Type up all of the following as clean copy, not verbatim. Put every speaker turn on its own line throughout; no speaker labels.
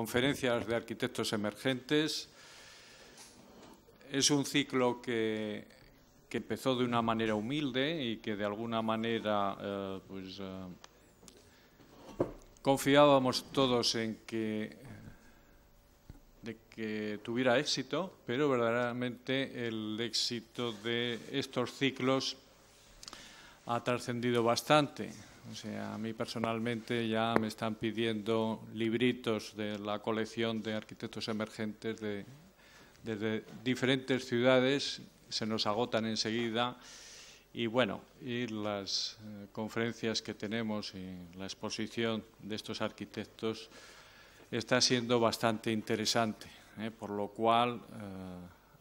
Conferencias de arquitectos emergentes. Es un ciclo que empezó de una manera humilde y que de alguna manera confiábamos todos en que tuviera éxito, pero verdaderamente el éxito de estos ciclos ha trascendido bastante. O sea, a mí personalmente ya me están pidiendo libritos de la colección de arquitectos emergentes desde diferentes ciudades, se nos agotan enseguida y bueno, y las conferencias que tenemos y la exposición de estos arquitectos está siendo bastante interesante, por lo cual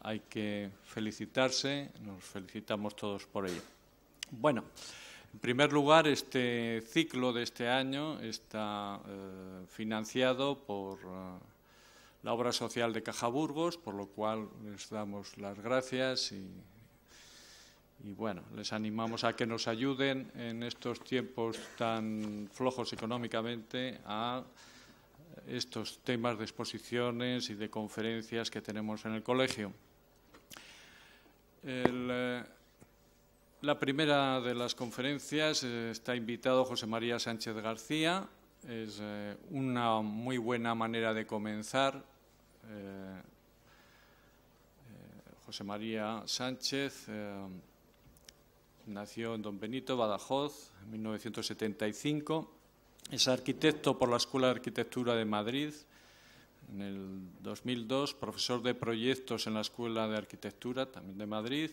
hay que felicitarse, nos felicitamos todos por ello. Bueno, en primer lugar, este ciclo de este año está financiado por la Obra Social de Caja Burgos, por lo cual les damos las gracias y bueno, les animamos a que nos ayuden en estos tiempos tan flojos económicamente a estos temas de exposiciones y de conferencias que tenemos en el colegio. La primera de las conferencias está invitado José María Sánchez García. Es una muy buena manera de comenzar. José María Sánchez nació en Don Benito, Badajoz, en 1975. Es arquitecto por la Escuela de Arquitectura de Madrid. En el 2002, profesor de proyectos en la Escuela de Arquitectura, también de Madrid,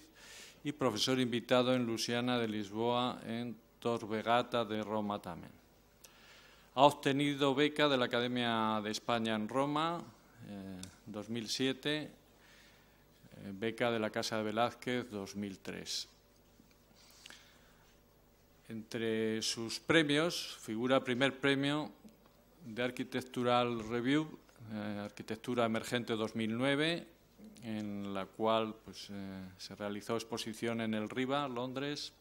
y profesor invitado en Lusiana de Lisboa, en Tor Vergata de Roma también. Ha obtenido beca de la Academia de España en Roma, 2007, beca de la Casa de Velázquez, 2003. Entre sus premios figura primer premio de Architectural Review, Arquitectura Emergente 2009, en la cual se realizó exposición en el RIBA, Londres.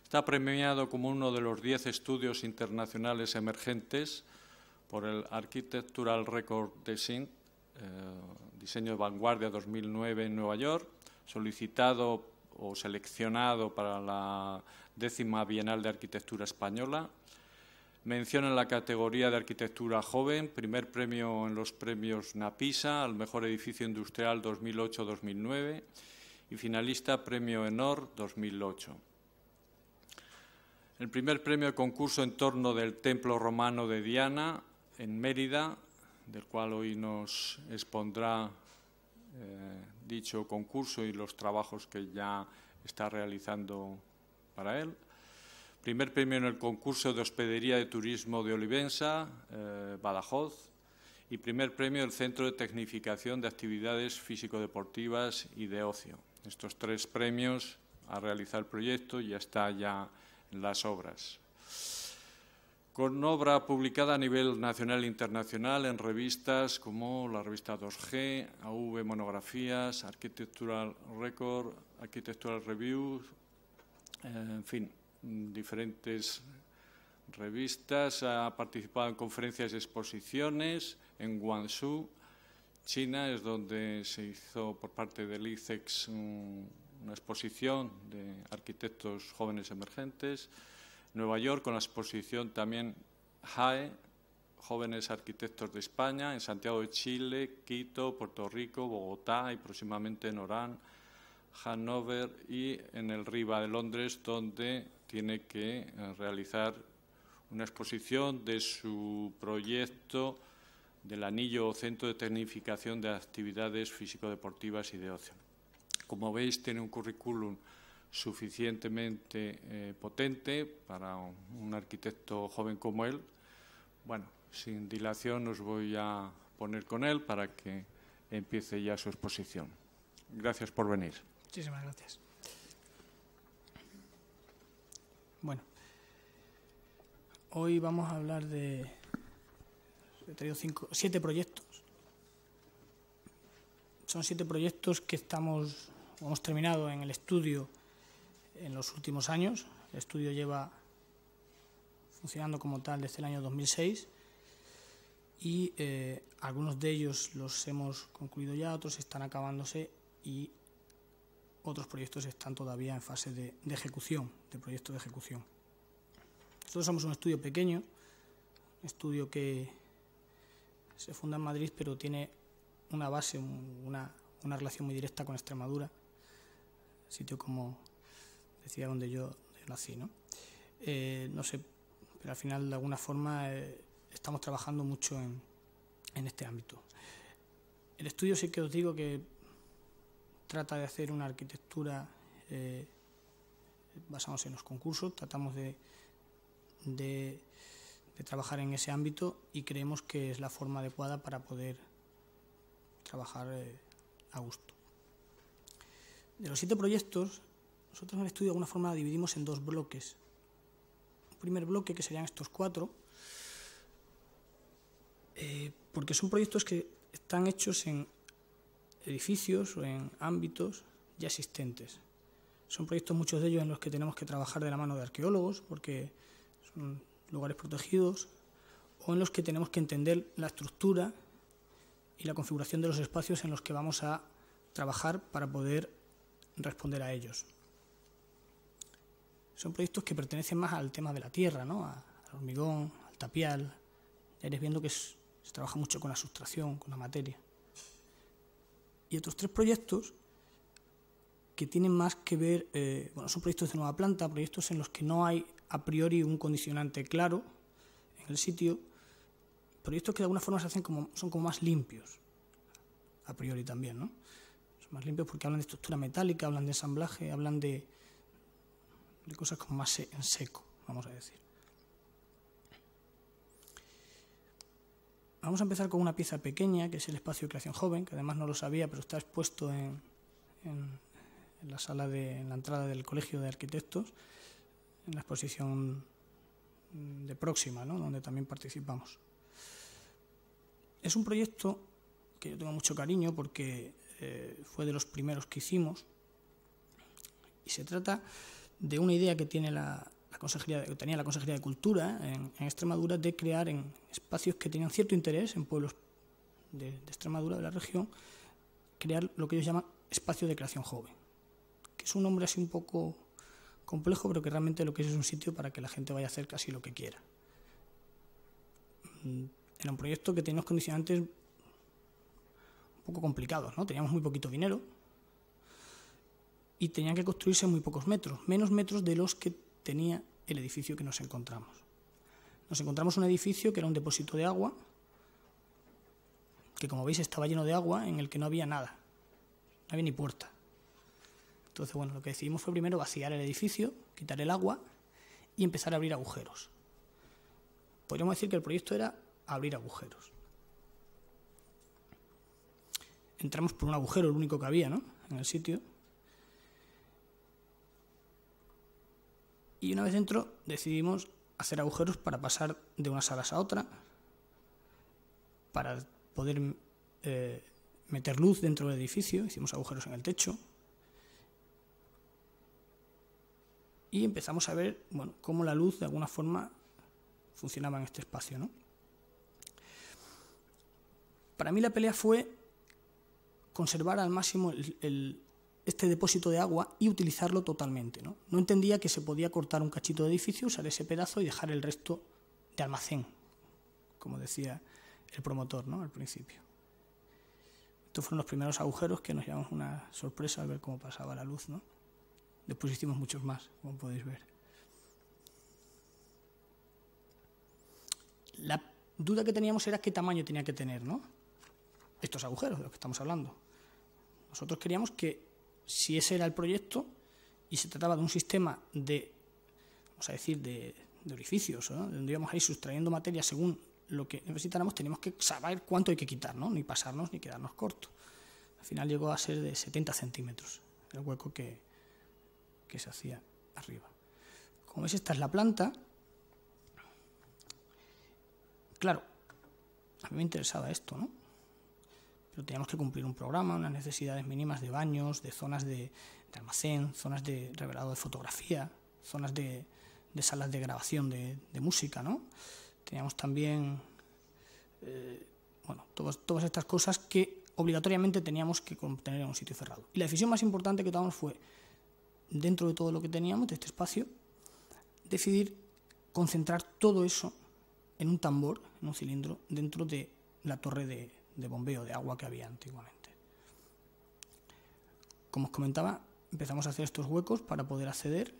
Está premiado como uno de los 10 estudios internacionales emergentes por el Architectural Record Design, Diseño de Vanguardia 2009 en Nueva York, solicitado o seleccionado para la 10ª Bienal de Arquitectura Española. Mención en la categoría de Arquitectura Joven, primer premio en los premios NAPISA al Mejor Edificio Industrial 2008-2009 y finalista Premio ENOR 2008. El primer premio de concurso en torno del Templo Romano de Diana en Mérida, del cual hoy nos expondrá dicho concurso y los trabajos que ya está realizando para él. Primer premio en el concurso de Hospedería de Turismo de Olivenza, Badajoz, y primer premio del Centro de Tecnificación de Actividades Físico-Deportivas y de Ocio. Estos 3 premios a realizar el proyecto y ya está ya en las obras. Con obra publicada a nivel nacional e internacional en revistas como la revista 2G, AV Monografías, Architectural Record, Architectural Review, en fin, diferentes revistas. Ha participado en conferencias y exposiciones en Guangzhou, China, es donde se hizo por parte del ICEX una exposición de arquitectos jóvenes emergentes. Nueva York, con la exposición también JAE, Jóvenes Arquitectos de España, en Santiago de Chile, Quito, Puerto Rico, Bogotá y próximamente en Orán, Hannover y en el RIBA de Londres, donde tiene que realizar una exposición de su proyecto del Anillo o Centro de Tecnificación de Actividades Físico-Deportivas y de Ocio. Como veis, tiene un currículum suficientemente potente para un arquitecto joven como él. Bueno, sin dilación os voy a poner con él para que empiece ya su exposición. Gracias por venir.
Muchísimas gracias. Bueno, hoy vamos a hablar he traído 7 proyectos. Son 7 proyectos que hemos terminado en el estudio en los últimos años. El estudio lleva funcionando como tal desde el año 2006 y algunos de ellos los hemos concluido ya, otros están acabándose y otros proyectos están todavía en fase de ejecución, de proyecto de ejecución. Nosotros somos un estudio pequeño, un estudio que se funda en Madrid, pero tiene una base, una relación muy directa con Extremadura, sitio, como decía, donde yo nací, ¿no? No sé, pero al final, de alguna forma, estamos trabajando mucho en este ámbito. El estudio, sí que os digo que trata de hacer una arquitectura basándose en los concursos. Tratamos de trabajar en ese ámbito y creemos que es la forma adecuada para poder trabajar a gusto. De los 7 proyectos, nosotros en el estudio de alguna forma dividimos en 2 bloques. Un primer bloque, que serían estos 4, porque son proyectos que están hechos en edificios o en ámbitos ya existentes. Son proyectos, muchos de ellos, en los que tenemos que trabajar de la mano de arqueólogos, porque son lugares protegidos, o en los que tenemos que entender la estructura y la configuración de los espacios en los que vamos a trabajar para poder responder a ellos. Son proyectos que pertenecen más al tema de la tierra, ¿no? Al hormigón, al tapial. Ya iréis viendo que se trabaja mucho con la sustracción, con la materia. Y otros 3 proyectos que tienen más que ver, son proyectos de nueva planta, proyectos en los que no hay a priori un condicionante claro en el sitio, proyectos que de alguna forma son como más limpios, a priori también, ¿no? Son más limpios porque hablan de estructura metálica, hablan de ensamblaje, hablan de cosas como más en seco, vamos a decir. Vamos a empezar con una pieza pequeña, que es el espacio de creación joven, que además no lo sabía, pero está expuesto en la sala en la entrada del Colegio de Arquitectos, en la exposición de Próxima, ¿no? Donde también participamos. Es un proyecto que yo tengo mucho cariño porque fue de los primeros que hicimos, y se trata de una idea que tenía la Consejería de Cultura en Extremadura, de crear en espacios que tenían cierto interés en pueblos de Extremadura, de la región, crear lo que ellos llaman espacio de creación joven, que es un nombre así un poco complejo, pero que realmente lo que es un sitio para que la gente vaya a hacer casi lo que quiera. Era un proyecto que tenía unos condicionantes un poco complicados, ¿no? Teníamos muy poquito dinero y tenían que construirse muy pocos metros, menos metros de los que tenía el edificio que nos encontramos. Nos encontramos un edificio que era un depósito de agua, que, como veis, estaba lleno de agua, en el que no había nada, no había ni puerta. Entonces, lo que decidimos fue primero vaciar el edificio, quitar el agua y empezar a abrir agujeros. Podríamos decir que el proyecto era abrir agujeros. Entramos por un agujero, el único que había, ¿no?, en el sitio. Y una vez dentro decidimos hacer agujeros para pasar de unas salas a otra, para poder meter luz dentro del edificio. Hicimos agujeros en el techo. Y empezamos a ver cómo la luz de alguna forma funcionaba en este espacio, ¿no? Para mí la pelea fue conservar al máximo este depósito de agua y utilizarlo totalmente, ¿no? No entendía que se podía cortar un cachito de edificio, usar ese pedazo y dejar el resto de almacén, como decía el promotor, ¿no?, al principio. Estos fueron los primeros agujeros, que nos llevamos una sorpresa al ver cómo pasaba la luz, ¿no? Después hicimos muchos más, como podéis ver. La duda que teníamos era qué tamaño tenía que tener, ¿no?, estos agujeros de los que estamos hablando. Nosotros queríamos que, si ese era el proyecto y se trataba de un sistema de orificios, ¿no?, donde íbamos a ir sustrayendo materia según lo que necesitáramos, teníamos que saber cuánto hay que quitar, ¿no?, ni pasarnos ni quedarnos cortos. Al final llegó a ser de 70 centímetros el hueco que se hacía arriba. Como veis, esta es la planta. Claro, a mí me interesaba esto, ¿no?, pero teníamos que cumplir un programa, unas necesidades mínimas de baños, de zonas de almacén, zonas de revelado de fotografía, zonas de salas de grabación de música, ¿no? Teníamos también bueno, todas estas cosas que obligatoriamente teníamos que contener en un sitio cerrado. Y la decisión más importante que tomamos fue, dentro de todo lo que teníamos, de este espacio, decidir concentrar todo eso en un tambor, en un cilindro, dentro de la torre de bombeo de agua que había antiguamente. Como os comentaba, empezamos a hacer estos huecos para poder acceder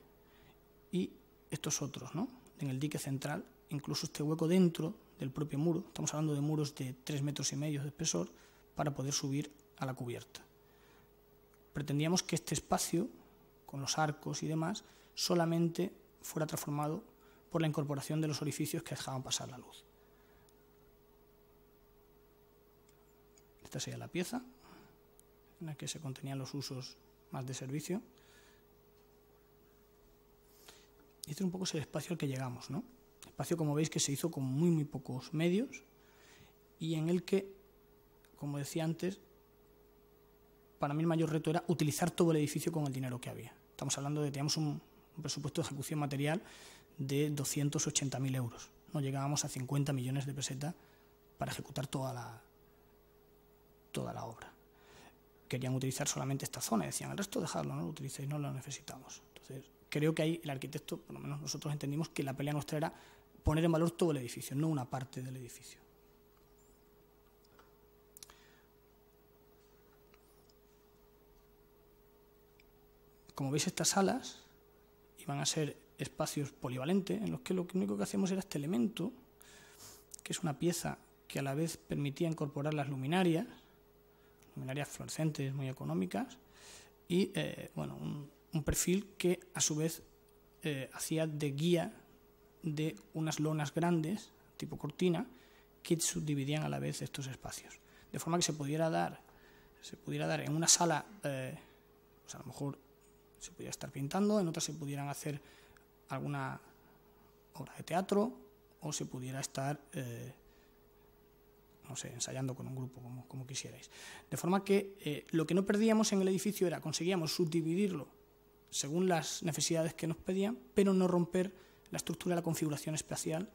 y estos otros, ¿no? En el dique central, incluso este hueco dentro del propio muro, estamos hablando de muros de 3,5 metros de espesor, para poder subir a la cubierta. Pretendíamos que este espacio, con los arcos y demás, solamente fuera transformado por la incorporación de los orificios que dejaban pasar la luz. Esta sería la pieza en la que se contenían los usos más de servicio. Y este un poco es el espacio al que llegamos, ¿no? Espacio, como veis, que se hizo con muy pocos medios y en el que, como decía antes, para mí el mayor reto era utilizar todo el edificio con el dinero que había. Estamos hablando de que teníamos un presupuesto de ejecución material de 280.000 euros. No llegábamos a 50 millones de pesetas para ejecutar toda la obra. Querían utilizar solamente esta zona y decían, el resto dejadlo, no lo utilicéis, no lo necesitamos. Entonces, creo que ahí el arquitecto, por lo menos nosotros entendimos que la pelea nuestra era poner en valor todo el edificio, no una parte del edificio. Como veis, estas salas iban a ser espacios polivalentes en los que lo único que hacíamos era este elemento, que es una pieza que a la vez permitía incorporar las luminarias fluorescentes muy económicas y bueno, un perfil que a su vez hacía de guía de unas lonas grandes, tipo cortina, que subdividían a la vez estos espacios. De forma que se pudiera dar en una sala, pues a lo mejor se pudiera estar pintando, en otras se pudieran hacer alguna obra de teatro o se pudiera estar, no sé, ensayando con un grupo, como quisierais. De forma que lo que no perdíamos en el edificio era, conseguíamos subdividirlo según las necesidades que nos pedían, pero no romper la estructura, la configuración espacial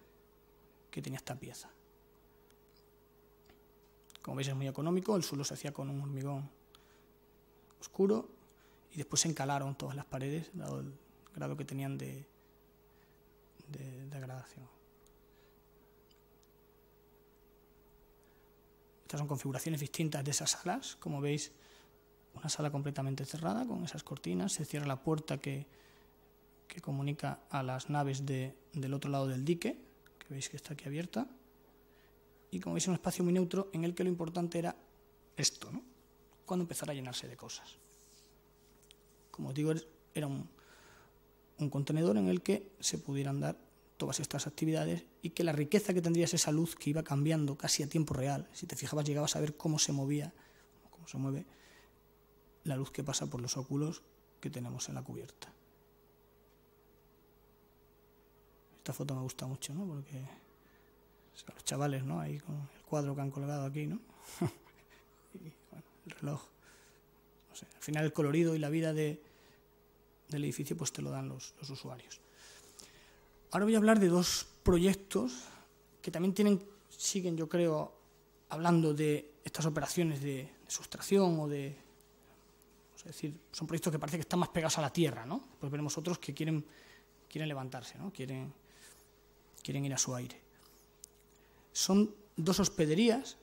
que tenía esta pieza. Como veis, es muy económico, el suelo se hacía con un hormigón oscuro y después se encalaron todas las paredes, dado el grado que tenían de degradación. Estas son configuraciones distintas de esas salas. Como veis, una sala completamente cerrada con esas cortinas, se cierra la puerta que comunica a las naves del otro lado del dique, que veis que está aquí abierta, y como veis, es un espacio muy neutro en el que lo importante era esto, ¿no? Cuando empezara a llenarse de cosas. Como os digo, era un contenedor en el que se pudieran dar todas estas actividades y que la riqueza que tendría es esa luz que iba cambiando casi a tiempo real. Si te fijabas, llegabas a ver cómo se movía, cómo se mueve la luz que pasa por los óculos que tenemos en la cubierta. Esta foto me gusta mucho, ¿no? Porque los chavales, ¿no? Ahí con el cuadro que han colgado aquí, ¿no? Y bueno, el reloj. No sé, al final el colorido y la vida del edificio pues te lo dan los usuarios. Ahora voy a hablar de dos proyectos que también siguen, yo creo, hablando de estas operaciones de sustracción o de, vamos a decir, son proyectos que parece que están más pegados a la tierra, ¿no? Pues veremos otros que quieren levantarse, ¿no? Quieren ir a su aire. Son dos hospederías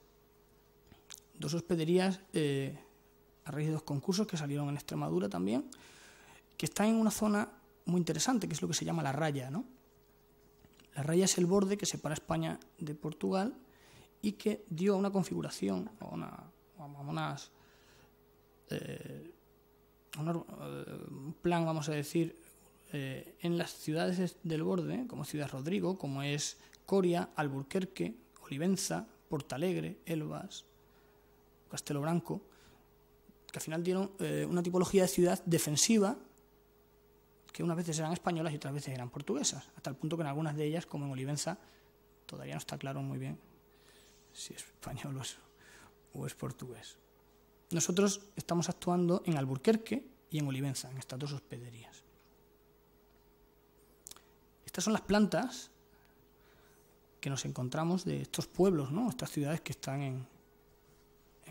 a raíz de dos concursos que salieron en Extremadura también, que están en una zona muy interesante, que es lo que se llama la raya, ¿no? La raya es el borde que separa España de Portugal y que dio a una configuración, un plan, vamos a decir, en las ciudades del borde, como Ciudad Rodrigo, como es Coria, Alburquerque, Olivenza, Portalegre, Elvas, Castelo Branco, que al final dieron una tipología de ciudad defensiva que unas veces eran españolas y otras veces eran portuguesas, hasta el punto que en algunas de ellas, como en Olivenza, todavía no está claro muy bien si es español o es portugués. Nosotros estamos actuando en Alburquerque y en Olivenza, en estas dos hospederías. Estas son las plantas que nos encontramos de estos pueblos, ¿no? Estas ciudades que están en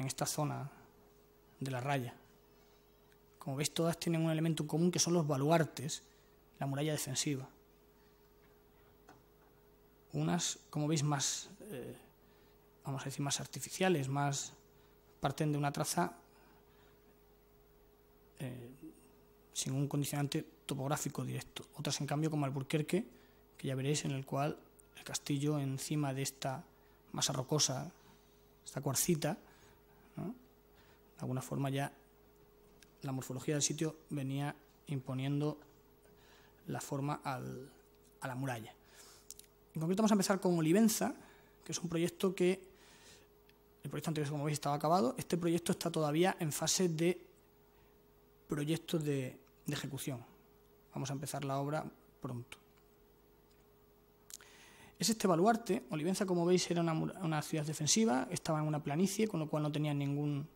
esta zona de la raya. Como veis, todas tienen un elemento en común que son los baluartes, la muralla defensiva. Unas, como veis, más, vamos a decir, más artificiales, más parten de una traza sin un condicionante topográfico directo. Otras, en cambio, como Alburquerque, que ya veréis, en el cual el castillo, encima de esta masa rocosa, esta cuarcita, ¿no?, de alguna forma ya la morfología del sitio venía imponiendo la forma a la muralla. En concreto vamos a empezar con Olivenza, que es un proyecto que, el proyecto anterior, como veis, estaba acabado. Este proyecto está todavía en fase de proyecto de ejecución. Vamos a empezar la obra pronto. Es este baluarte. Olivenza, como veis, era una ciudad defensiva, estaba en una planicie, con lo cual no tenía ningún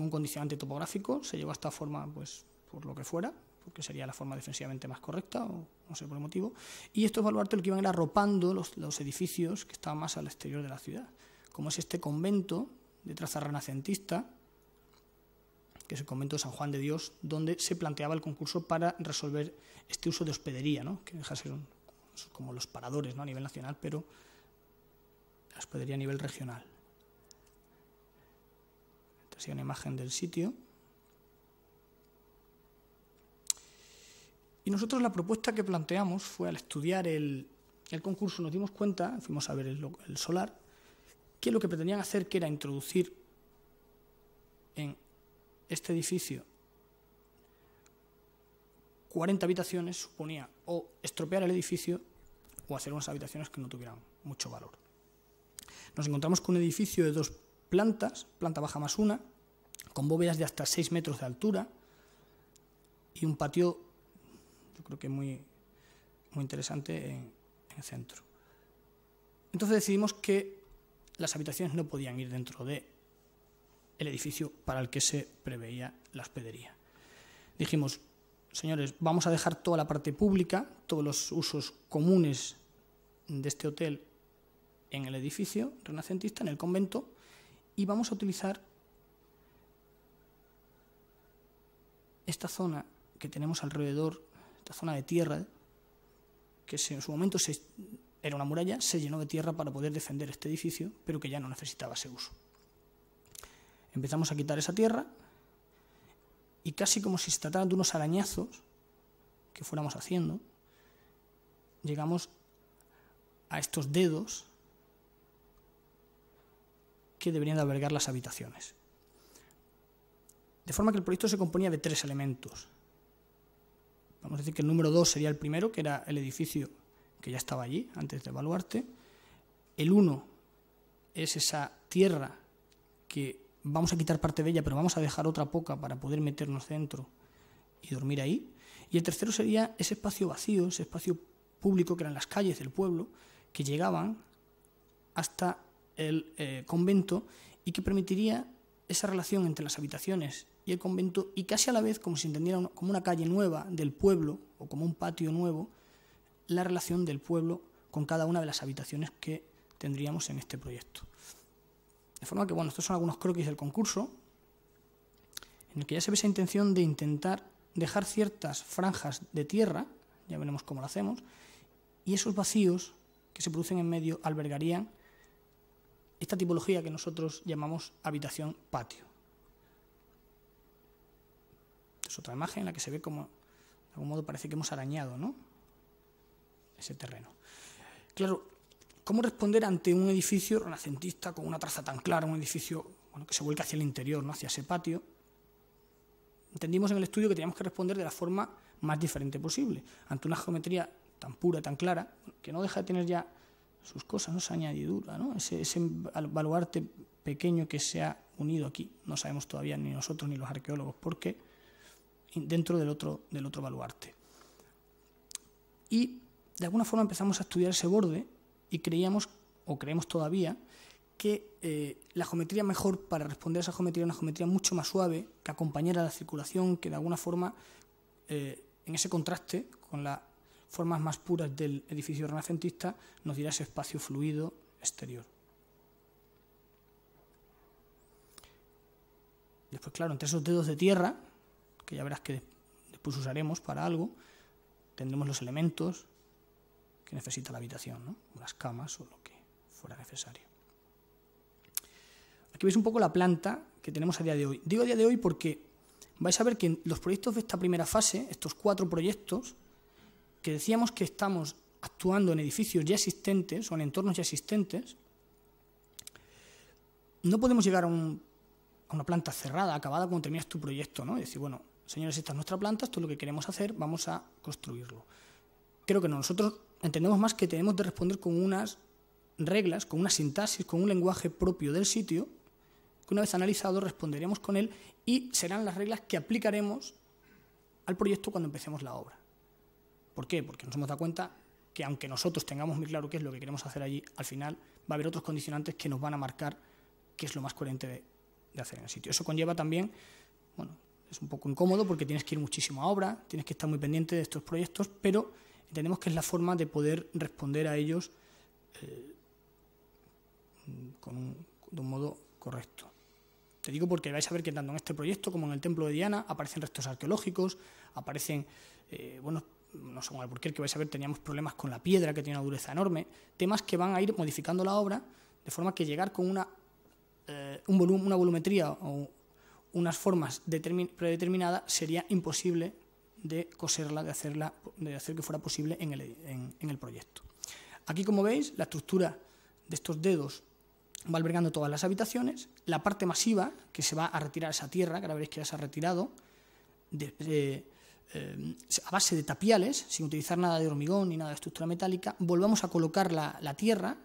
condicionante topográfico. Se llegó a esta forma, pues, por lo que fuera, porque sería la forma defensivamente más correcta, o no sé por qué motivo. Y estos baluartes lo que iban era arropando los edificios que estaban más al exterior de la ciudad, como es este convento de traza renacentista, que es el convento de San Juan de Dios, donde se planteaba el concurso para resolver este uso de hospedería, ¿no?, que deja de ser como los paradores, ¿no?, a nivel nacional, pero la hospedería a nivel regional. Esta es una imagen del sitio. Y nosotros la propuesta que planteamos fue, al estudiar el concurso, nos dimos cuenta, fuimos a ver el solar, que lo que pretendían hacer, que era introducir en este edificio 40 habitaciones, suponía o estropear el edificio o hacer unas habitaciones que no tuvieran mucho valor. Nos encontramos con un edificio de 2 plantas, planta baja más una, con bóvedas de hasta 6 metros de altura y un patio, yo creo que muy interesante, en el centro. Entonces decidimos que las habitaciones no podían ir dentro del edificio para el que se preveía la hospedería. Dijimos: señores, vamos a dejar toda la parte pública, todos los usos comunes de este hotel en el edificio renacentista, en el convento, y vamos a utilizar esta zona que tenemos alrededor, esta zona de tierra, que en su momento era una muralla, se llenó de tierra para poder defender este edificio, pero que ya no necesitaba ese uso. Empezamos a quitar esa tierra y, casi como si se trataran de unos arañazos que fuéramos haciendo, llegamos a estos dedos que deberían de albergar las habitaciones. De forma que el proyecto se componía de 3 elementos. Vamos a decir que el número 2 sería el primero, que era el edificio que ya estaba allí, antes del baluarte. El 1 es esa tierra que vamos a quitar parte de ella, pero vamos a dejar otra poca para poder meternos dentro y dormir ahí. Y el tercero sería ese espacio vacío, ese espacio público que eran las calles del pueblo, que llegaban hasta el convento y que permitiría esa relación entre las habitaciones y el convento, y casi a la vez, como si entendiera como una calle nueva del pueblo o como un patio nuevo, la relación del pueblo con cada una de las habitaciones que tendríamos en este proyecto. De forma que, bueno, estos son algunos croquis del concurso, en el que ya se ve esa intención de intentar dejar ciertas franjas de tierra, ya veremos cómo lo hacemos, y esos vacíos que se producen en medio albergarían esta tipología que nosotros llamamos habitación patio. Es otra imagen en la que se ve como, de algún modo, parece que hemos arañado, ¿no?, ese terreno. Claro, ¿cómo responder ante un edificio renacentista con una traza tan clara, un edificio, bueno, que se vuelca hacia el interior, ¿no?, hacia ese patio? Entendimos en el estudio que teníamos que responder de la forma más diferente posible, ante una geometría tan pura, tan clara, que no deja de tener ya sus cosas, ¿no?, esa añadidura, ¿no?, ese baluarte pequeño que se ha unido aquí. No sabemos todavía, ni nosotros ni los arqueólogos, por qué, dentro del otro baluarte. Y de alguna forma empezamos a estudiar ese borde y creíamos, o creemos todavía, que la geometría mejor para responder a esa geometría era una geometría mucho más suave, que acompañara la circulación, que de alguna forma, en ese contraste con la formas más puras del edificio renacentista, nos dirá ese espacio fluido exterior. Después, claro, entre esos dedos de tierra, que ya verás que después usaremos para algo, tendremos los elementos que necesita la habitación, ¿no? Las camas o lo que fuera necesario. Aquí veis un poco la planta que tenemos a día de hoy. Digo a día de hoy porque vais a ver que en los proyectos de esta primera fase, estos 4 proyectos, que decíamos que estamos actuando en edificios ya existentes o en entornos ya existentes, no podemos llegar a una planta cerrada, acabada, cuando terminas tu proyecto, ¿no? Y decir, bueno, señores, esta es nuestra planta, esto es lo que queremos hacer, vamos a construirlo. Creo que no, nosotros entendemos más que tenemos de responder con unas reglas, con una sintaxis, con un lenguaje propio del sitio, que una vez analizado responderemos con él y serán las reglas que aplicaremos al proyecto cuando empecemos la obra. ¿Por qué? Porque nos hemos dado cuenta que aunque nosotros tengamos muy claro qué es lo que queremos hacer allí, al final va a haber otros condicionantes que nos van a marcar qué es lo más coherente de hacer en el sitio. Eso conlleva también, bueno, es un poco incómodo porque tienes que ir muchísimo a obra, tienes que estar muy pendiente de estos proyectos, pero entendemos que es la forma de poder responder a ellos de un modo correcto. Te digo porque vais a ver que tanto en este proyecto como en el Templo de Diana aparecen restos arqueológicos, aparecen, bueno, no sé por qué, que vais a ver teníamos problemas con la piedra, que tiene una dureza enorme, temas que van a ir modificando la obra, de forma que llegar con una volumetría o unas formas predeterminadas sería imposible de coserla, de hacer que fuera posible en el proyecto. Aquí, como veis, la estructura de estos dedos va albergando todas las habitaciones. La parte masiva, que se va a retirar esa tierra, que ahora veréis que ya se ha retirado, a base de tapiales, sin utilizar nada de hormigón ni nada de estructura metálica, volvamos a colocar la tierra,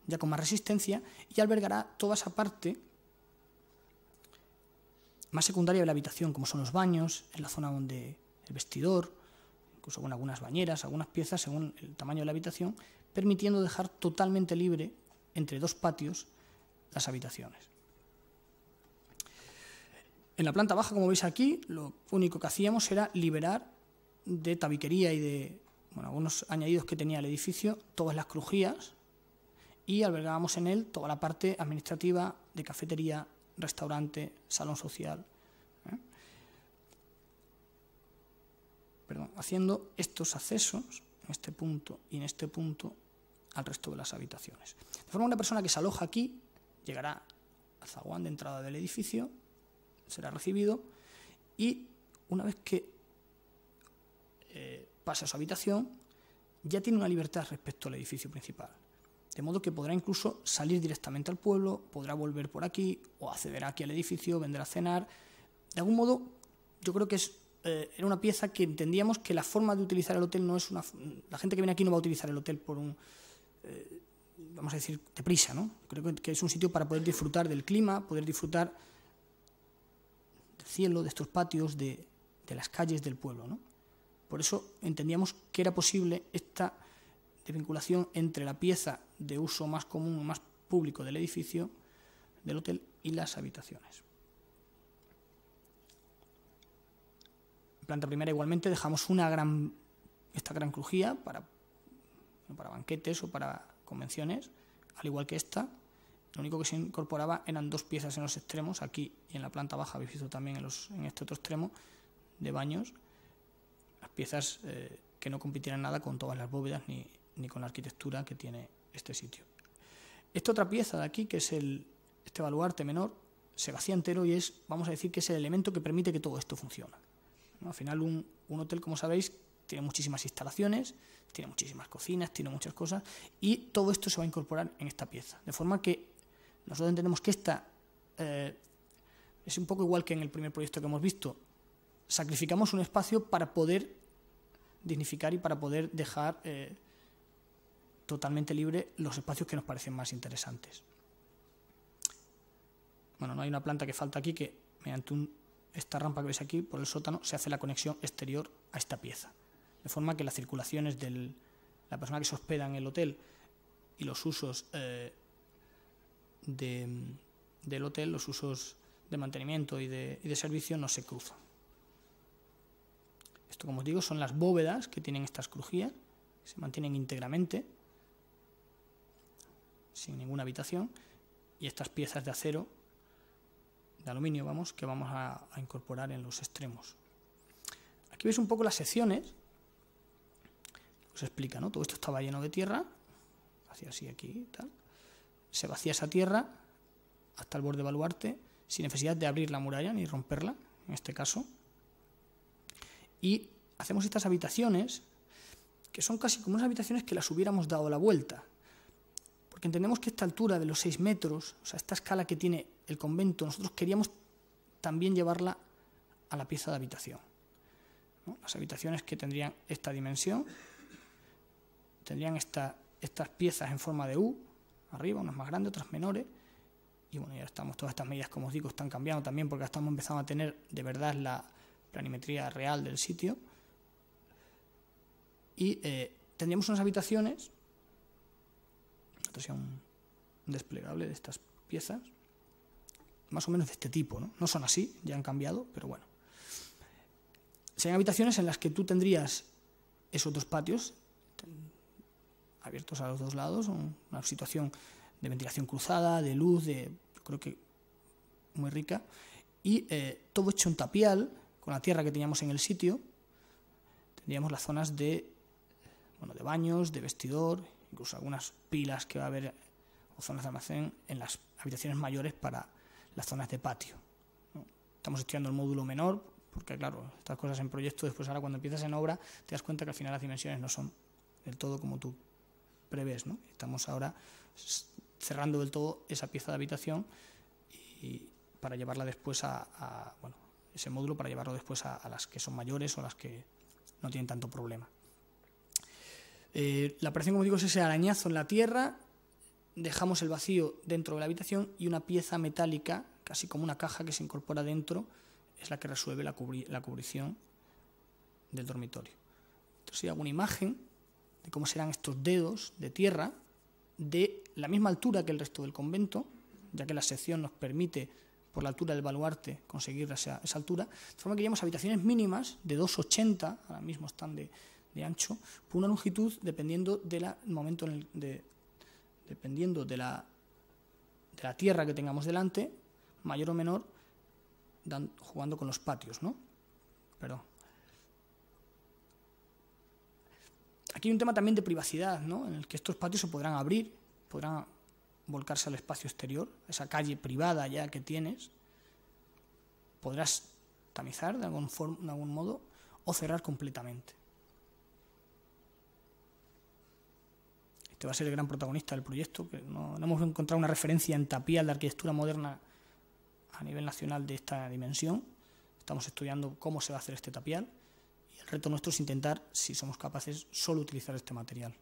ya con más resistencia, y albergará toda esa parte más secundaria de la habitación, como son los baños, en la zona donde el vestidor, incluso con algunas bañeras, algunas piezas según el tamaño de la habitación, permitiendo dejar totalmente libre entre 2 patios las habitaciones. En la planta baja, como veis aquí, lo único que hacíamos era liberar de tabiquería y de algunos añadidos que tenía el edificio, todas las crujías, y albergábamos en él toda la parte administrativa de cafetería, restaurante, salón social, haciendo estos accesos en este punto y en este punto al resto de las habitaciones. De forma que una persona que se aloja aquí llegará al zaguán de entrada del edificio, será recibido y una vez que pase a su habitación ya tiene una libertad respecto al edificio principal. De modo que podrá incluso salir directamente al pueblo, podrá volver por aquí o acceder aquí al edificio, vendrá a cenar. De algún modo, yo creo que era una pieza que entendíamos que la forma de utilizar el hotel no es una... La gente que viene aquí no va a utilizar el hotel por vamos a decir, deprisa, ¿no? Creo que es un sitio para poder disfrutar del clima, poder disfrutar del cielo, de estos patios, de las calles del pueblo, ¿no? Por eso entendíamos que era posible esta vinculación entre la pieza de uso más común, más público del edificio, del hotel, y las habitaciones. En planta primera igualmente dejamos esta gran crujía para banquetes o para convenciones, al igual que esta. Lo único que se incorporaba eran 2 piezas en los extremos, aquí y en la planta baja, habéis visto también en este otro extremo, de baños, las piezas que no compitieran nada con todas las bóvedas ni con la arquitectura que tiene este sitio. Esta otra pieza de aquí, que es este baluarte menor, se vacía entero y vamos a decir que es el elemento que permite que todo esto funcione, ¿no? Al final un hotel, como sabéis, tiene muchísimas instalaciones, tiene muchísimas cocinas, tiene muchas cosas, y todo esto se va a incorporar en esta pieza. De forma que nosotros entendemos que esta es un poco igual que en el primer proyecto que hemos visto. Sacrificamos un espacio para poder dignificar y para poder dejar totalmente libre los espacios que nos parecen más interesantes. Bueno, no hay una planta que falta aquí que mediante esta rampa que veis aquí por el sótano se hace la conexión exterior a esta pieza. De forma que las circulaciones de la persona que se hospeda en el hotel y los usos del hotel, los usos de mantenimiento y de servicio no se cruzan. Esto, como os digo, son las bóvedas que tienen estas crujías, se mantienen íntegramente, sin ninguna habitación, y estas piezas de acero, de aluminio, vamos, que vamos a incorporar en los extremos. Aquí veis un poco las secciones, os explica, ¿no? Todo esto estaba lleno de tierra, hacía así aquí, tal. Se vacía esa tierra hasta el borde del baluarte, sin necesidad de abrir la muralla ni romperla, en este caso. Y hacemos estas habitaciones, que son casi como unas habitaciones que las hubiéramos dado la vuelta. Porque entendemos que esta altura de los 6 metros, o sea, esta escala que tiene el convento, nosotros queríamos también llevarla a la pieza de habitación, ¿no? Las habitaciones que tendrían esta dimensión, tendrían estas piezas en forma de U, arriba, unas más grandes, otras menores, y bueno, ya estamos, todas estas medidas, como os digo, están cambiando también porque estamos empezando a tener de verdad la planimetría real del sitio, y tendríamos unas habitaciones, esto sería un desplegable de estas piezas, más o menos de este tipo, ¿no? No son así, ya han cambiado, pero bueno. Serían habitaciones en las que tú tendrías esos 2 patios abiertos a los 2 lados, una situación de ventilación cruzada, de luz, yo creo que muy rica, y todo hecho en tapial, con la tierra que teníamos en el sitio. Tendríamos las zonas de baños, de vestidor, incluso algunas pilas que va a haber, o zonas de almacén en las habitaciones mayores para las zonas de patio, ¿no? Estamos estudiando el módulo menor, porque claro, estas cosas en proyecto, después ahora cuando empiezas en obra, te das cuenta que al final las dimensiones no son del todo como tú prevés, ¿no? Estamos ahora cerrando del todo esa pieza de habitación y para llevarla después ese módulo para llevarlo después a las que son mayores o las que no tienen tanto problema. La operación, como digo, es ese arañazo en la tierra, dejamos el vacío dentro de la habitación y una pieza metálica, casi como una caja que se incorpora dentro, es la que resuelve la cubrición del dormitorio. Entonces hago una imagen de cómo serán estos dedos de tierra de la misma altura que el resto del convento, ya que la sección nos permite, por la altura del baluarte, conseguir esa altura, de forma que llevamos habitaciones mínimas de 2,80, ahora mismo están de ancho, por una longitud dependiendo de la tierra que tengamos delante, mayor o menor, jugando con los patios, ¿no? Perdón. Aquí hay un tema también de privacidad, ¿no? En el que estos patios se podrán abrir, podrán volcarse al espacio exterior, esa calle privada ya que tienes, podrás tamizar de algún modo o cerrar completamente. Este va a ser el gran protagonista del proyecto, que no hemos encontrado una referencia en tapial de arquitectura moderna a nivel nacional de esta dimensión. Estamos estudiando cómo se va a hacer este tapial y el reto nuestro es intentar, si somos capaces, solo utilizar este material.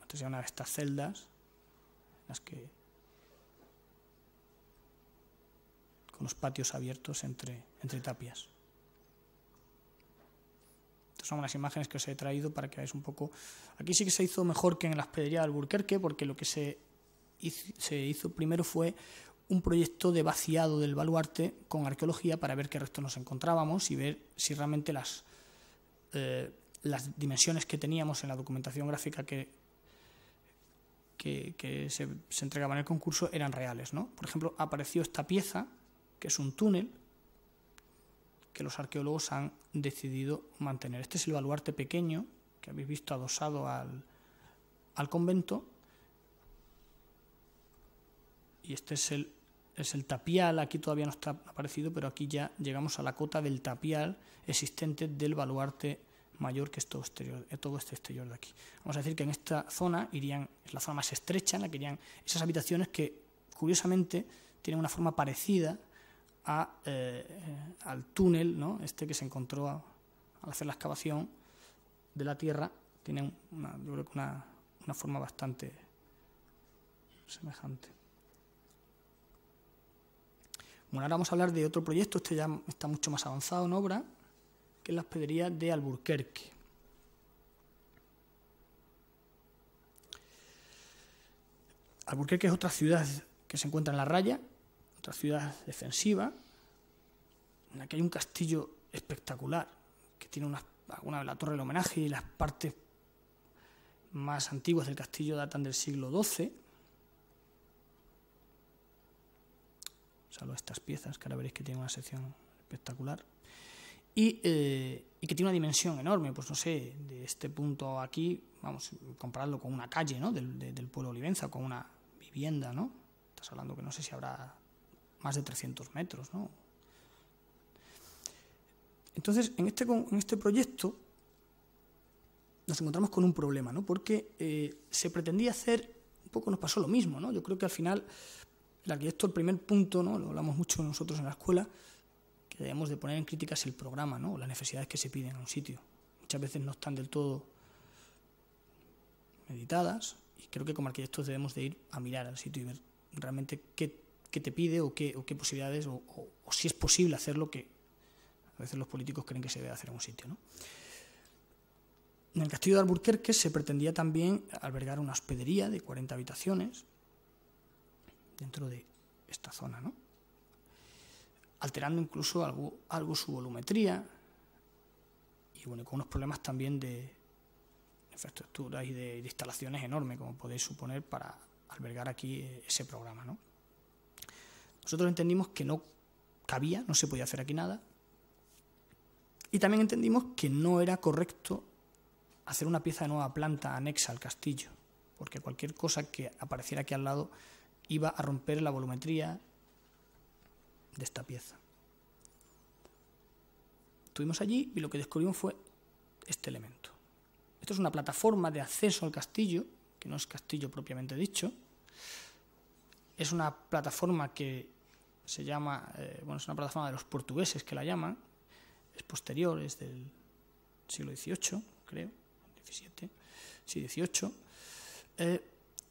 Esta es una de estas celdas en las que con los patios abiertos entre tapias. Estas son unas imágenes que os he traído para que veáis un poco. Aquí sí que se hizo mejor que en la hospedería de Alburquerque, porque lo que se hizo primero fue un proyecto de vaciado del baluarte con arqueología para ver qué restos nos encontrábamos y ver si realmente las dimensiones que teníamos en la documentación gráfica que se entregaba en el concurso eran reales, ¿no? Por ejemplo, apareció esta pieza, que es un túnel, que los arqueólogos han decidido mantener. Este es el baluarte pequeño que habéis visto adosado al convento, y este es el tapial. Aquí todavía no está aparecido, pero aquí ya llegamos a la cota del tapial existente del baluarte mayor, que es todo este exterior de aquí. Vamos a decir que en esta zona es la zona más estrecha, en la que irían esas habitaciones que, curiosamente, tienen una forma parecida al túnel, ¿no? Este que se encontró al hacer la excavación de la tierra. Tiene yo creo que una forma bastante semejante. Bueno, ahora vamos a hablar de otro proyecto. Este ya está mucho más avanzado en obra, que es la hospedería de Alburquerque. Alburquerque es otra ciudad que se encuentra en la raya, otra ciudad defensiva, en la que hay un castillo espectacular, que tiene alguna de la torre del homenaje y las partes más antiguas del castillo datan del siglo XII. Salvo estas piezas, que ahora veréis que tienen una sección espectacular. Y que tiene una dimensión enorme, pues no sé, de este punto aquí, vamos, compararlo con una calle, ¿no?, del pueblo Olivenza, con una vivienda, ¿no? Estás hablando que no sé si habrá más de 300 metros, ¿no? Entonces, en este proyecto nos encontramos con un problema, ¿no? Porque se pretendía hacer, un poco nos pasó lo mismo, ¿no? Yo creo que al final el arquitecto, el primer punto, ¿no?, lo hablamos mucho nosotros en la escuela, que debemos de poner en críticas el programa, ¿no?, las necesidades que se piden a un sitio. Muchas veces no están del todo meditadas, y creo que como arquitectos debemos de ir a mirar al sitio y ver realmente qué te pide o qué posibilidades o si es posible hacer lo que a veces los políticos creen que se debe hacer en un sitio, ¿no? En el castillo de Alburquerque se pretendía también albergar una hospedería de 40 habitaciones dentro de esta zona, ¿no?, alterando incluso algo su volumetría y bueno, con unos problemas también de infraestructuras y de instalaciones enormes, como podéis suponer, para albergar aquí ese programa, ¿no? Nosotros entendimos que no cabía, no se podía hacer aquí nada, y también entendimos que no era correcto hacer una pieza de nueva planta anexa al castillo, porque cualquier cosa que apareciera aquí al lado iba a romper la volumetría de esta pieza. Estuvimos allí y lo que descubrimos fue este elemento. Esto es una plataforma de acceso al castillo, que no es castillo propiamente dicho. Es una plataforma que se llama, es una plataforma de los portugueses que la llaman, es posterior, es del siglo XVIII, creo, XVII, sí, XVIII,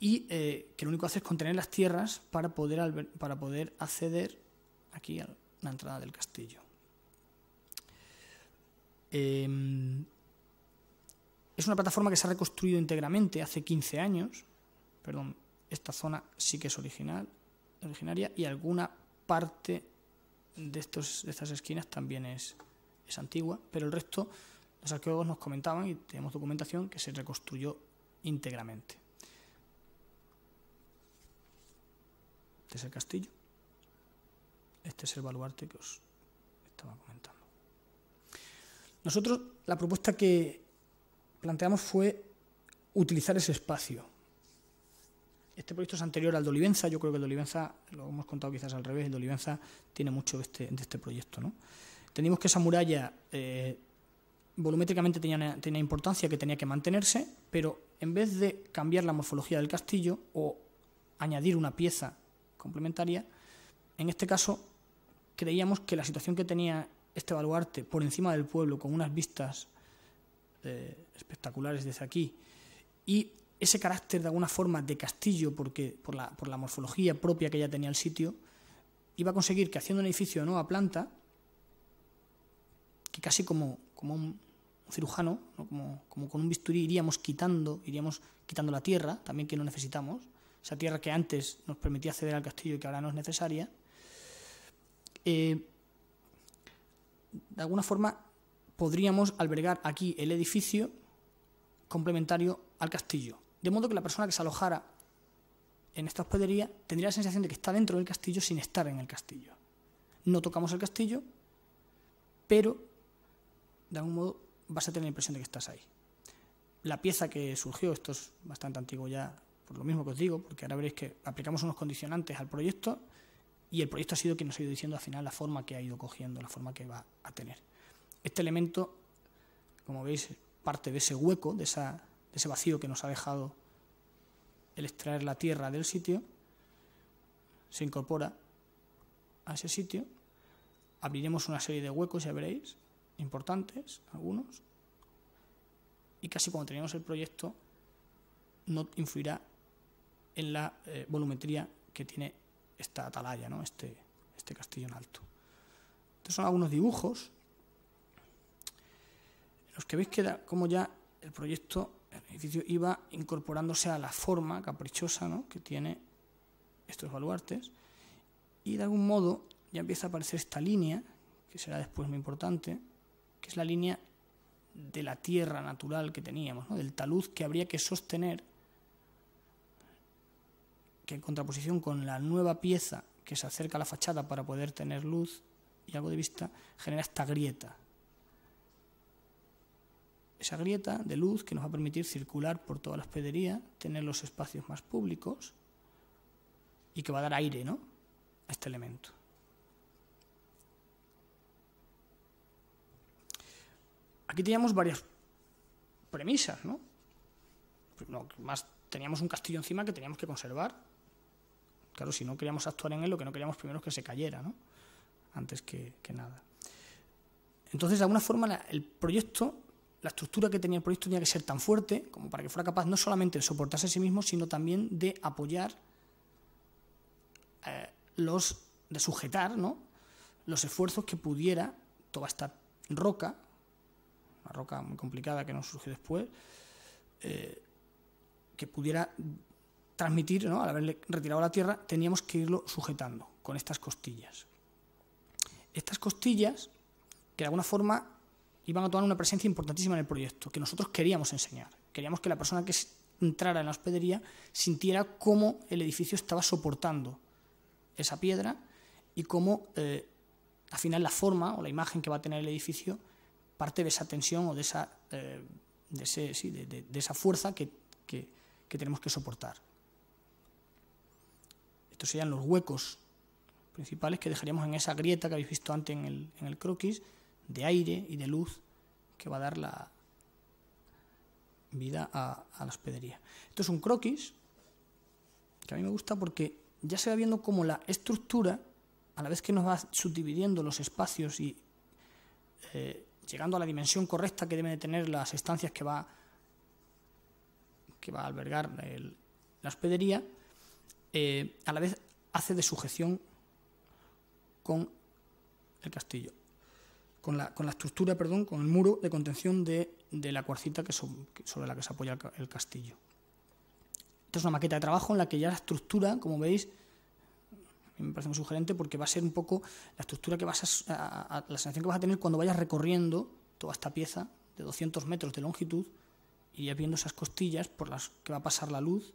y que lo único que hace es contener las tierras para poder acceder aquí a la entrada del castillo. Es una plataforma que se ha reconstruido íntegramente hace 15 años. Perdón, esta zona sí que es originaria y alguna parte de estas esquinas también es antigua, pero el resto los arqueólogos nos comentaban, y tenemos documentación, que se reconstruyó íntegramente. Este es el castillo. Este es el baluarte que os estaba comentando. Nosotros, la propuesta que planteamos fue utilizar ese espacio. Este proyecto es anterior al de Olivenza. Yo creo que el de Olivenza, lo hemos contado quizás al revés, el de Olivenza tiene mucho de este proyecto, ¿no? Entendimos que esa muralla volumétricamente tenía importancia, que tenía que mantenerse, pero en vez de cambiar la morfología del castillo o añadir una pieza complementaria, en este caso creíamos que la situación que tenía este baluarte por encima del pueblo, con unas vistas espectaculares desde aquí, y ese carácter de alguna forma de castillo, porque por la morfología propia que ya tenía el sitio, iba a conseguir que, haciendo un edificio de nueva planta, que casi como un cirujano, ¿no?, como con un bisturí iríamos quitando la tierra, también que no necesitamos, esa tierra que antes nos permitía acceder al castillo y que ahora no es necesaria. De alguna forma podríamos albergar aquí el edificio complementario al castillo, de modo que la persona que se alojara en esta hospedería tendría la sensación de que está dentro del castillo sin estar en el castillo. No tocamos el castillo, pero de algún modo vas a tener la impresión de que estás ahí. La pieza que surgió, esto es bastante antiguo ya, por lo mismo que os digo, porque ahora veréis que aplicamos unos condicionantes al proyecto y el proyecto ha sido quien nos ha ido diciendo al final la forma que ha ido cogiendo, la forma que va a tener. Este elemento, como veis, parte de ese hueco, de ese vacío que nos ha dejado el extraer la tierra del sitio, se incorpora a ese sitio. Abriremos una serie de huecos, ya veréis, importantes, algunos, y casi cuando terminemos el proyecto no influirá en la volumetría que tiene esta atalaya, ¿no?, este castillo en alto. Estos son algunos dibujos en los que veis cómo ya el proyecto, el edificio, iba incorporándose a la forma caprichosa, ¿no?, que tiene estos baluartes, y de algún modo ya empieza a aparecer esta línea, que será después muy importante, que es la línea de la tierra natural que teníamos, ¿no? Del talud que habría que sostener, que en contraposición con la nueva pieza que se acerca a la fachada para poder tener luz y algo de vista, genera esta grieta. Esa grieta de luz que nos va a permitir circular por toda la hospedería, tener los espacios más públicos y que va a dar aire, ¿no?, a este elemento. Aquí teníamos varias premisas, ¿no? Más teníamos un castillo encima que teníamos que conservar. Claro, si no queríamos actuar en él, lo que no queríamos primero es que se cayera, ¿no?, antes que nada. Entonces, de alguna forma, el proyecto, la estructura que tenía el proyecto tenía que ser tan fuerte como para que fuera capaz no solamente de soportarse a sí mismo, sino también de apoyar, de sujetar, ¿no?, los esfuerzos que pudiera toda esta roca, una roca muy complicada que nos surgió después, que pudiera transmitir, ¿no?, al haberle retirado la tierra, teníamos que irlo sujetando con estas costillas. Estas costillas, que de alguna forma iban a tomar una presencia importantísima en el proyecto, que nosotros queríamos enseñar. Queríamos que la persona que entrara en la hospedería sintiera cómo el edificio estaba soportando esa piedra y cómo, al final, la forma o la imagen que va a tener el edificio parte de esa tensión o de esa fuerza que tenemos que soportar. Estos serían los huecos principales que dejaríamos en esa grieta que habéis visto antes en el croquis, de aire y de luz que va a dar la vida a la hospedería. Esto es un croquis que a mí me gusta porque ya se va viendo cómo la estructura, a la vez que nos va subdividiendo los espacios y llegando a la dimensión correcta que deben de tener las estancias que va a albergar la hospedería, a la vez hace de sujeción con el castillo, con la estructura, perdón, con el muro de contención de la cuarcita sobre la que se apoya el castillo. Esta es una maqueta de trabajo en la que ya la estructura, como veis, a mí me parece muy sugerente porque va a ser un poco la estructura que la sensación que vas a tener cuando vayas recorriendo toda esta pieza de 200 metros de longitud y ya viendo esas costillas por las que va a pasar la luz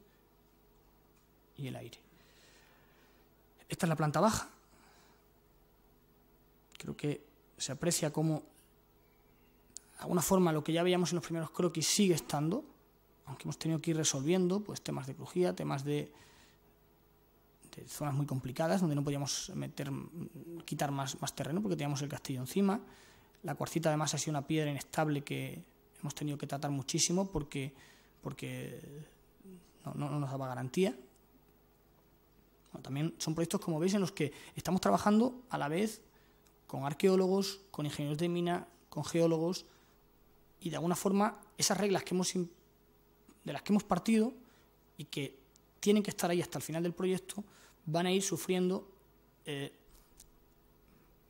y el aire. Esta es la planta baja. Creo que se aprecia cómo, de alguna forma, lo que ya veíamos en los primeros croquis sigue estando, aunque hemos tenido que ir resolviendo pues temas de crujía, temas de zonas muy complicadas donde no podíamos quitar más terreno porque teníamos el castillo encima. La cuarcita además ha sido una piedra inestable que hemos tenido que tratar muchísimo porque no nos daba garantía. Bueno, también son proyectos, como veis, en los que estamos trabajando a la vez con arqueólogos, con ingenieros de mina, con geólogos, y de alguna forma esas reglas de las que hemos partido y que tienen que estar ahí hasta el final del proyecto van a ir sufriendo,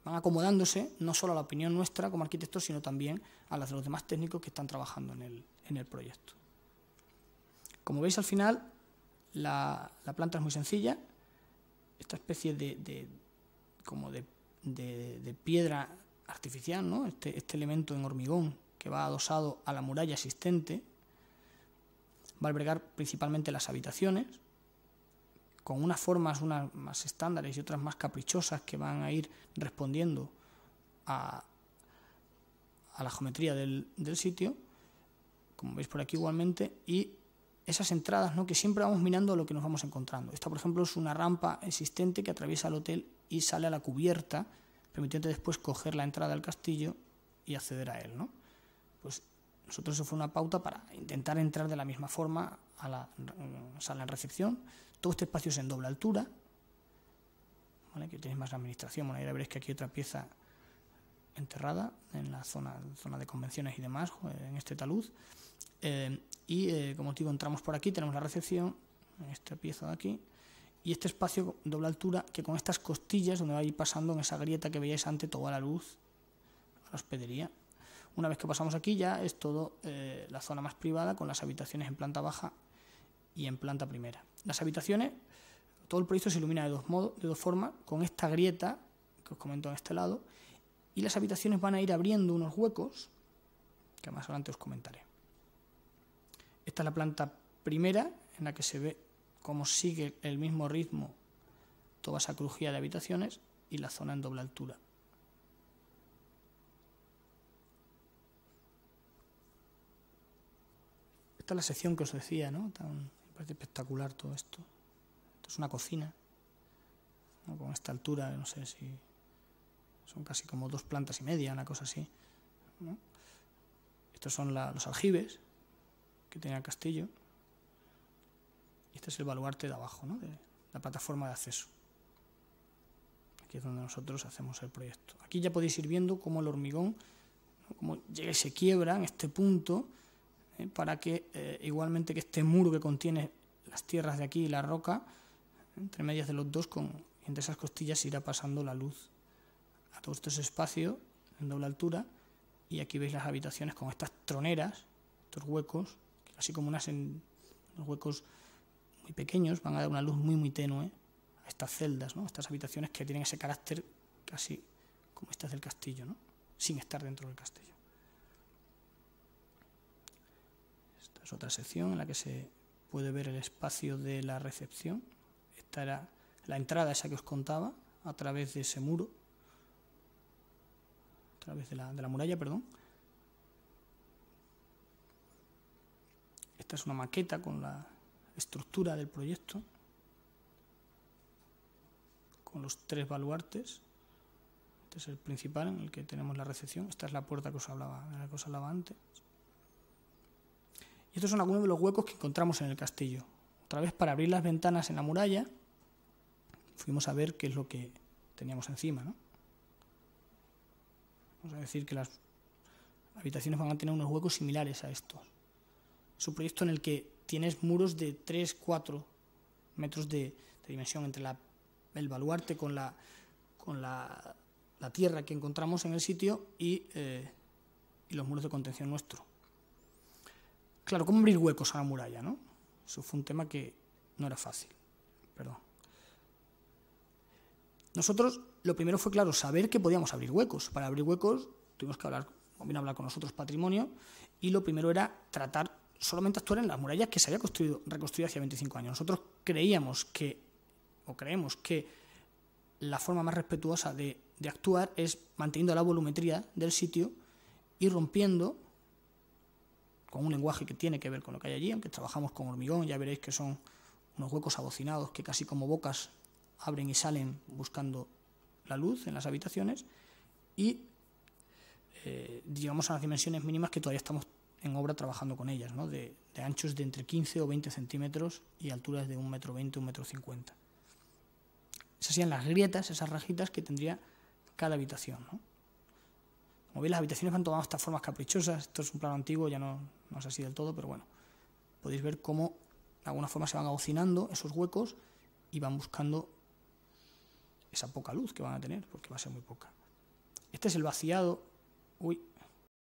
van acomodándose no solo a la opinión nuestra como arquitectos, sino también a las de los demás técnicos que están trabajando en el proyecto. Como veis, al final la planta es muy sencilla. Esta especie de piedra artificial, ¿no?, este elemento en hormigón que va adosado a la muralla existente, va a albergar principalmente las habitaciones, con unas formas, unas más estándares y otras más caprichosas, que van a ir respondiendo a la geometría del sitio, como veis por aquí igualmente, y esas entradas, ¿no?, que siempre vamos mirando lo que nos vamos encontrando. Esta, por ejemplo, es una rampa existente que atraviesa el hotel y sale a la cubierta, permitiendo después coger la entrada al castillo y acceder a él, ¿no? Pues nosotros eso fue una pauta para intentar entrar de la misma forma a la sala de recepción. Todo este espacio es en doble altura, ¿vale?, que tenéis más administración. Bueno, ahora veréis que aquí hay otra pieza enterrada en la zona de convenciones y demás, en este talud. Como os digo, entramos por aquí, tenemos la recepción, en esta pieza de aquí, y este espacio doble altura que con estas costillas donde va a ir pasando en esa grieta que veíais antes toda la luz a la hospedería. Una vez que pasamos aquí ya es todo la zona más privada, con las habitaciones en planta baja y en planta primera. Las habitaciones, todo el proyecto se ilumina de dos formas, con esta grieta que os comento en este lado, y las habitaciones van a ir abriendo unos huecos que más adelante os comentaré. Esta es la planta primera, en la que se ve cómo sigue el mismo ritmo toda esa crujía de habitaciones y la zona en doble altura. Esta es la sección que os decía, ¿no? Me parece espectacular todo esto. Esto es una cocina, ¿no? Con esta altura, no sé si son casi como 2 plantas y media, una cosa así, ¿no? Estos son los aljibes que tenía el castillo. Y este es el baluarte de abajo, ¿no? De la plataforma de acceso. Aquí es donde nosotros hacemos el proyecto. Aquí ya podéis ir viendo cómo el hormigón, ¿no? Cómo llega y se quiebra en este punto, para que igualmente que este muro que contiene las tierras de aquí y la roca, entre medias de los dos, entre esas costillas irá pasando la luz a todos estos espacios en doble altura. Y aquí veis las habitaciones con estas troneras, estos huecos, así como unos huecos muy pequeños, van a dar una luz muy muy tenue a estas celdas, ¿no? Estas habitaciones que tienen ese carácter casi como estas del castillo, ¿no? Sin estar dentro del castillo. Esta es otra sección en la que se puede ver el espacio de la recepción. Esta era la entrada esa que os contaba, a través de ese muro, a través de la muralla, perdón. Esta es una maqueta con la estructura del proyecto, con los 3 baluartes. Este es el principal, en el que tenemos la recepción. Esta es la puerta que os hablaba, de la que os hablaba antes. Y estos son algunos de los huecos que encontramos en el castillo. Otra vez, para abrir las ventanas en la muralla, fuimos a ver qué es lo que teníamos encima, ¿no? Vamos a decir que las habitaciones van a tener unos huecos similares a estos. Es un proyecto en el que tienes muros de 3-4 metros de dimensión entre el baluarte con la tierra que encontramos en el sitio y los muros de contención nuestro. Claro, ¿cómo abrir huecos a la muralla, no? Eso fue un tema que no era fácil. Perdón. Nosotros, lo primero fue, claro, saber que podíamos abrir huecos. Para abrir huecos tuvimos que vino a hablar con nosotros Patrimonio, y lo primero era solamente actuar en las murallas que se había reconstruido hace 25 años. Nosotros creemos que la forma más respetuosa de actuar es manteniendo la volumetría del sitio y rompiendo con un lenguaje que tiene que ver con lo que hay allí, aunque trabajamos con hormigón. Ya veréis que son unos huecos abocinados que casi como bocas abren y salen buscando la luz en las habitaciones, y llegamos a las dimensiones mínimas que todavía estamos en obra trabajando con ellas, ¿no? De anchos de entre 15 o 20 centímetros y alturas de 1,20 m, 1,50 m. Esas serían las grietas, esas rajitas que tendría cada habitación, ¿no? Como veis, las habitaciones van tomando estas formas caprichosas. Esto es un plano antiguo, ya no es así del todo, pero bueno, podéis ver cómo de alguna forma se van abocinando esos huecos y van buscando esa poca luz que van a tener, porque va a ser muy poca. Este es el vaciado. Uy,